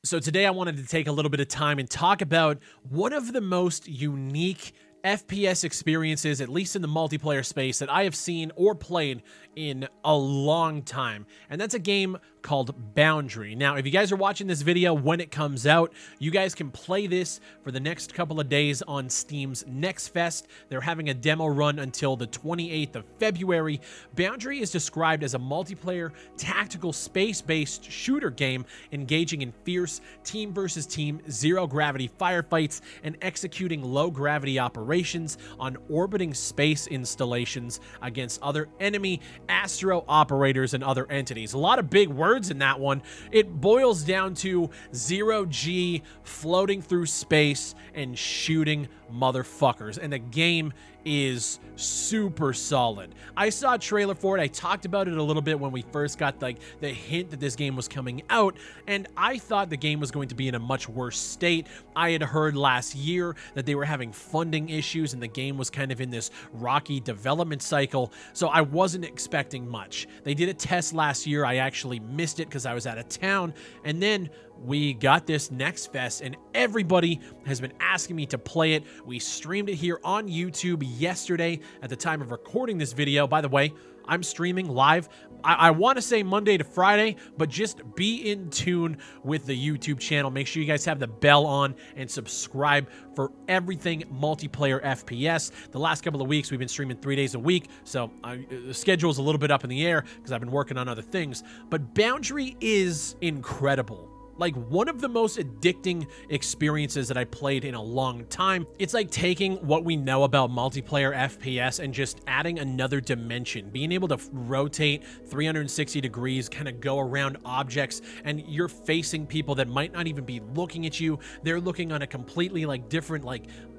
So today I wanted to take a little bit of time and talk about one of the most unique FPS experiences, at least in the multiplayer space, that I have seen or played in a long time. And that's a game called Boundary. Now, if you guys are watching this video when it comes out, you guys can play this for the next couple of days on Steam's Next Fest. They're having a demo run until the 28th of February. Boundary is described as a multiplayer, tactical, space-based shooter game engaging in fierce team versus team, zero-gravity firefights and executing low-gravity operations on orbiting space installations against other enemy astro operators and other entities. A lot of big words in that one. It boils down to zero-G, floating through space and shooting motherfuckers, and the game is super solid. I saw a trailer for it. I talked about it a little bit when we first got the hint that this game was coming out, and I thought the game was going to be in a much worse state. I had heard last year that they were having funding issues and the game was kind of in this rocky development cycle, so I wasn't expecting much. They did a test last year. I actually missed it because I was out of town, and then we got this Next Fest and everybody has been asking me to play it. We streamed it here on YouTube yesterday at the time of recording this video. By the way, I'm streaming live. I want to say Monday to Friday, but just be in tune with the YouTube channel. Make sure you guys have the bell on and subscribe for everything multiplayer FPS. The last couple of weeks, we've been streaming 3 days a week, so the schedule is a little bit up in the air because I've been working on other things. But Boundary is incredible. Like, one of the most addicting experiences that I played in a long time. It's like taking what we know about multiplayer FPS and just adding another dimension. Being able to rotate 360 degrees, kind of go around objects, and you're facing people that might not even be looking at you. They're looking on a completely different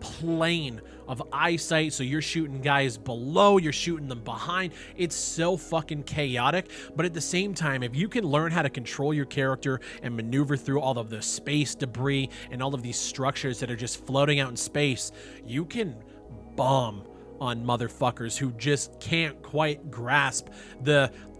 plane of eyesight, so you're shooting guys below, you're shooting them behind. It's so fucking chaotic, but at the same time, if you can learn how to control your character and maneuver through all of the space debris and all of these structures that are just floating out in space, you can bomb on motherfuckers who just can't quite grasp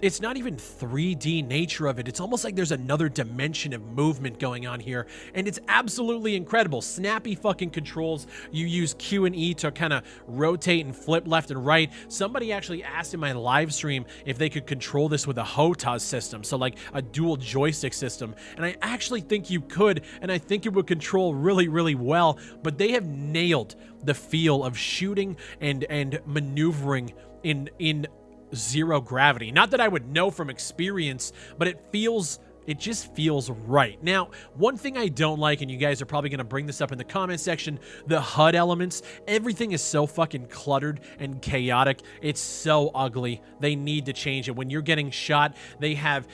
it's not even 3D nature of it. It's almost like there's another dimension of movement going on here, and it's absolutely incredible. Snappy fucking controls. You use Q and E to kind of rotate and flip left and right. Somebody actually asked in my live stream if they could control this with a HOTAS system, so like a dual joystick system, and I actually think you could, and I think it would control really, really well, but they have nailed the feel of shooting and maneuvering in zero gravity. Not that I would know from experience, but it just feels right. Now, one thing I don't like, and you guys are probably going to bring this up in the comment section, the HUD elements. Everything is so fucking cluttered and chaotic. It's so ugly. They need to change it. When you're getting shot, they have,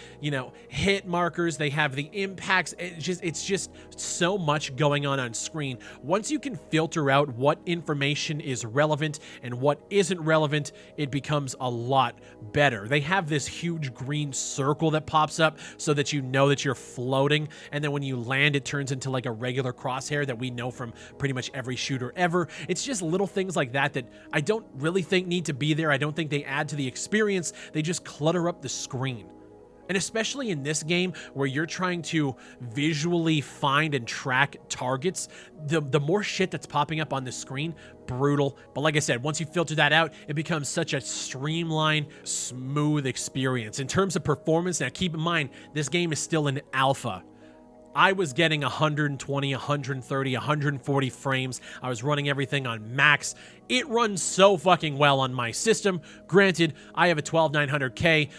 hit markers. They have the impacts. It's just so much going on screen. Once you can filter out what information is relevant and what isn't relevant, it becomes a lot better. They have this huge green circle that pops up so that you know that you're floating, and then when you land, it turns into like a regular crosshair that we know from pretty much every shooter ever. It's just little things like that I don't really think need to be there. I don't think they add to the experience. They just clutter up the screen. And especially in this game where you're trying to visually find and track targets, the more shit that's popping up on the screen, brutal. But like I said, once you filter that out, it becomes such a streamlined, smooth experience. In terms of performance, now keep in mind, this game is still in alpha. I was getting 120, 130, 140 frames. I was running everything on max. It runs so fucking well on my system. Granted, I have a 12900K,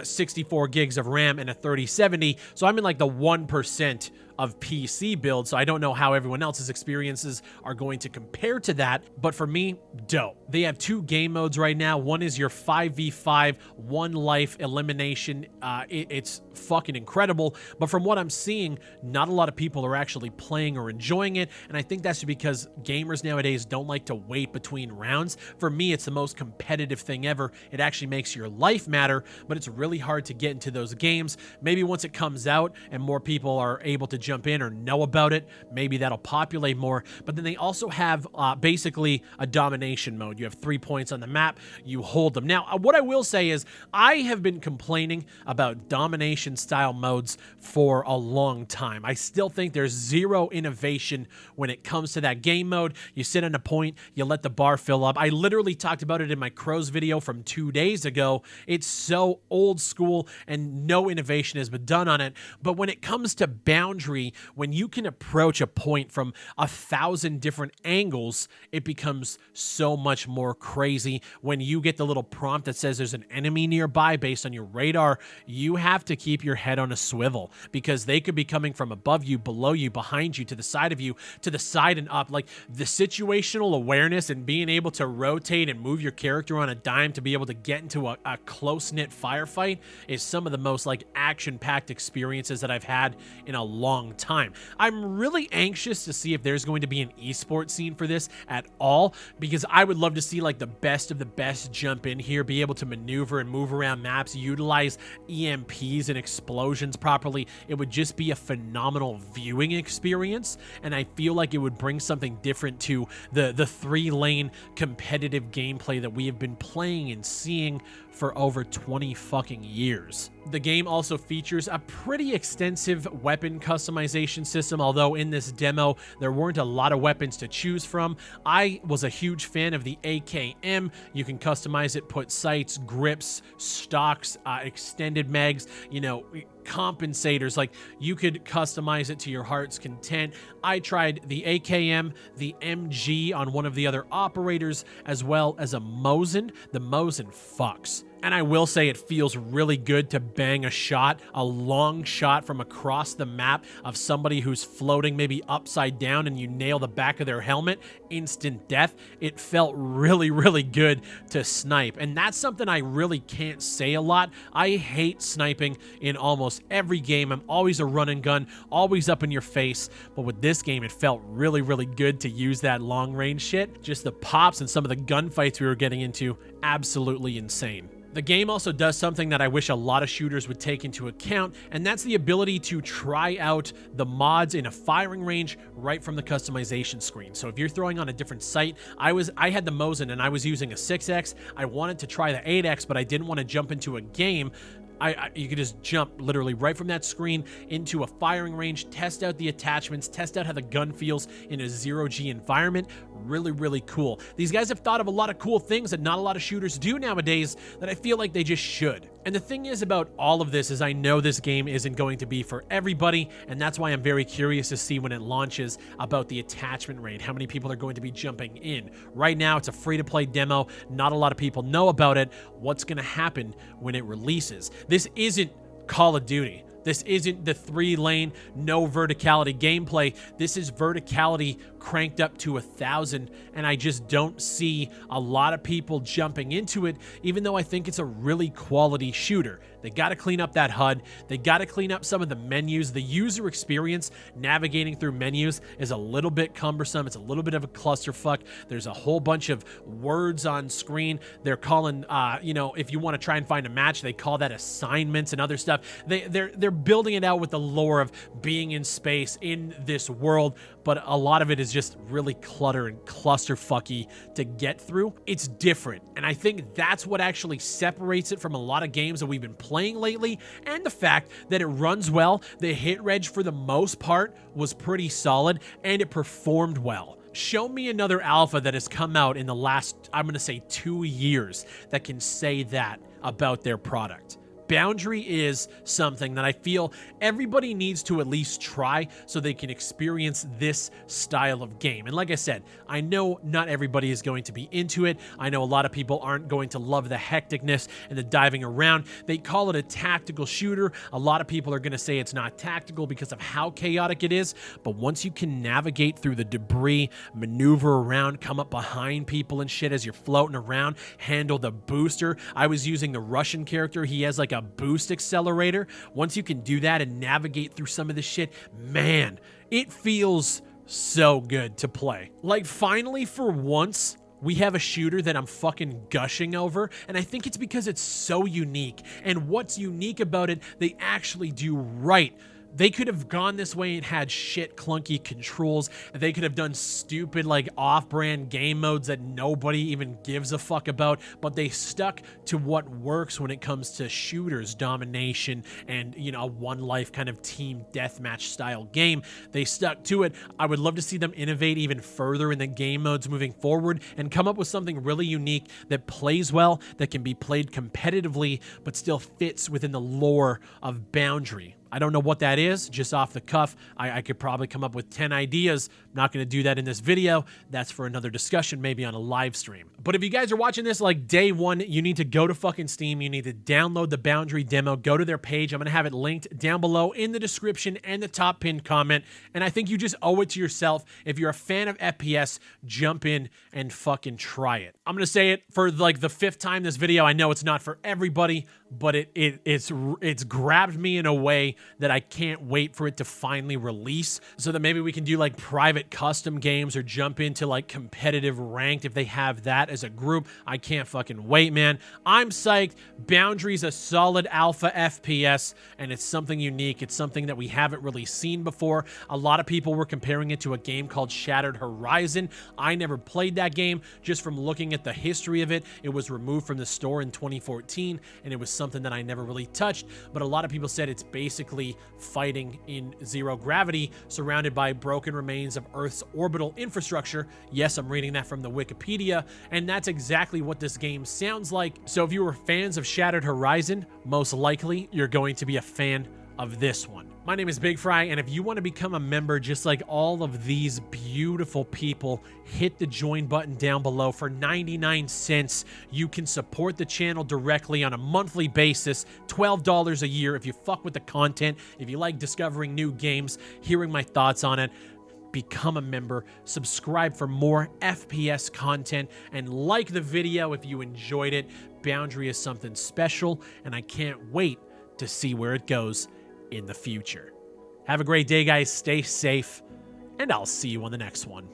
64 gigs of RAM, and a 3070, so I'm in like the 1% of PC builds, so I don't know how everyone else's experiences are going to compare to that, but for me, dope. They have two game modes right now. One is your 5v5, one life elimination. It's fucking incredible, but from what I'm seeing, not a lot of people are actually playing or enjoying it, and I think that's because gamers nowadays don't like to wait between rounds. For me, it's the most competitive thing ever. It actually makes your life matter, but it's really hard to get into those games. Maybe once it comes out and more people are able to jump in or know about it, maybe that'll populate more. But then they also have basically a domination mode. You have 3 points on the map, you hold them. Now, what I will say is I have been complaining about domination style modes for a long time. I still think there's zero innovation when it comes to that game mode. You sit on a point, you let the bar fill up. I literally talked about it in my Crows video from 2 days ago. It's so old school and no innovation has been done on it. But when it comes to boundary, when you can approach a point from 1,000 different angles, it becomes so much more crazy. When you get the little prompt that says there's an enemy nearby based on your radar, you have to keep your head on a swivel because they could be coming from above you, below you, behind you, to the side of you, to the side and up. Like the situational awareness and being able to rotate and move your character on a dime to be able to get into a close-knit firefight is some of the most like action-packed experiences that I've had in a long time. I'm really anxious to see if there's going to be an esports scene for this at all, because I would love to see like the best of the best jump in here, be able to maneuver and move around maps, utilize EMPs and explosions properly. It would just be a phenomenal viewing experience, and I feel like it would bring something different to the 3-lane competitive gameplay that we have been playing and seeing for over 20 fucking years. The game also features a pretty extensive weapon customization system, although in this demo there weren't a lot of weapons to choose from. I was a huge fan of the AKM. You can customize it, put sights, grips, stocks, extended mags, you know, compensators. Like you could customize it to your heart's content. I tried the AKM, the MG on one of the other operators, as well as a Mosin. The Mosin fucks. And I will say it feels really good to bang a shot, a long shot from across the map of somebody who's floating maybe upside down and you nail the back of their helmet, instant death. It felt really, really good to snipe. And that's something I really can't say a lot. I hate sniping in almost every game. I'm always a run and gun, always up in your face. But with this game, it felt really, really good to use that long range shit. Just the pops and some of the gunfights we were getting into, absolutely insane. The game also does something that I wish a lot of shooters would take into account, and that's the ability to try out the mods in a firing range right from the customization screen. So if you're throwing on a different sight, I had the Mosin and I was using a 6X. I wanted to try the 8X, but I didn't want to jump into a game. You could just jump literally right from that screen into a firing range, test out the attachments, test out how the gun feels in a 0G environment. Really, really cool. These guys have thought of a lot of cool things that not a lot of shooters do nowadays that I feel like they just should. And the thing is about all of this is I know this game isn't going to be for everybody, and that's why I'm very curious to see when it launches about the attachment rate, how many people are going to be jumping in. Right now, it's a free-to-play demo. Not a lot of people know about it. What's going to happen when it releases? This isn't Call of Duty. This isn't the 3-lane, no verticality gameplay. This is verticality cranked up to 1,000, and I just don't see a lot of people jumping into it, even though I think it's a really quality shooter. They got to clean up that HUD. They got to clean up some of the menus. The user experience navigating through menus is a little bit cumbersome. It's a little bit of a clusterfuck. There's a whole bunch of words on screen. They're calling, you know, if you want to try and find a match, they call that assignments and other stuff. They're building it out with the lore of being in space in this world, but a lot of it is just really clutter and clusterfucky to get through. It's different, and I think that's what actually separates it from a lot of games that we've been playing lately, and the fact that it runs well. The hit reg for the most part was pretty solid, and it performed well. Show me another alpha that has come out in the last, I'm going to say 2 years, that can say that about their product. Boundary is something that I feel everybody needs to at least try so they can experience this style of game. And like I said, I know not everybody is going to be into it. I know a lot of people aren't going to love the hecticness and the diving around. They call it a tactical shooter. A lot of people are going to say it's not tactical because of how chaotic it is. But once you can navigate through the debris, maneuver around, come up behind people and shit as you're floating around, handle the booster. I was using the Russian character. He has like a boost accelerator. Once you can do that and navigate through some of this shit, man, it feels so good to play. Like finally for once, we have a shooter that I'm fucking gushing over, and I think it's because it's so unique. And what's unique about it, they actually do right. They could have gone this way and had shit clunky controls. They could have done stupid like off-brand game modes that nobody even gives a fuck about, but they stuck to what works when it comes to shooters, domination, and, you know, a one life kind of team deathmatch style game. They stuck to it. I would love to see them innovate even further in the game modes moving forward and come up with something really unique that plays well, that can be played competitively, but still fits within the lore of Boundary. I don't know what that is, just off the cuff. I could probably come up with 10 ideas. I'm not going to do that in this video. That's for another discussion, maybe on a live stream. But if you guys are watching this like day one, you need to go to fucking Steam. You need to download the Boundary demo. Go to their page. I'm going to have it linked down below in the description and the top pinned comment. And I think you just owe it to yourself. If you're a fan of FPS, jump in and fucking try it. I'm going to say it for like the 5th time this video. I know it's not for everybody, but it's grabbed me in a way that I can't wait for it to finally release, so that maybe we can do like private custom games or jump into like competitive ranked if they have that as a group. I can't fucking wait, man. I'm psyched. Boundary's a solid alpha FPS, and it's something unique. It's something that we haven't really seen before. A lot of people were comparing it to a game called Shattered Horizon. I never played that game. Just from looking at the history of it, it was removed from the store in 2014, and it was something that I never really touched, but a lot of people said it's basically fighting in zero gravity, surrounded by broken remains of Earth's orbital infrastructure. Yes, I'm reading that from the Wikipedia, and that's exactly what this game sounds like. So if you were fans of Shattered Horizon, most likely you're going to be a fan of this one. My name is Big Fry, and if you want to become a member just like all of these beautiful people, hit the join button down below. For 99 cents, you can support the channel directly on a monthly basis, $12 a year if you fuck with the content, if you like discovering new games, hearing my thoughts on it. Become a member, subscribe for more FPS content, and like the video if you enjoyed it. Boundary is something special, and I can't wait to see where it goes in the future. Have a great day, guys. Stay safe, and I'll see you on the next one.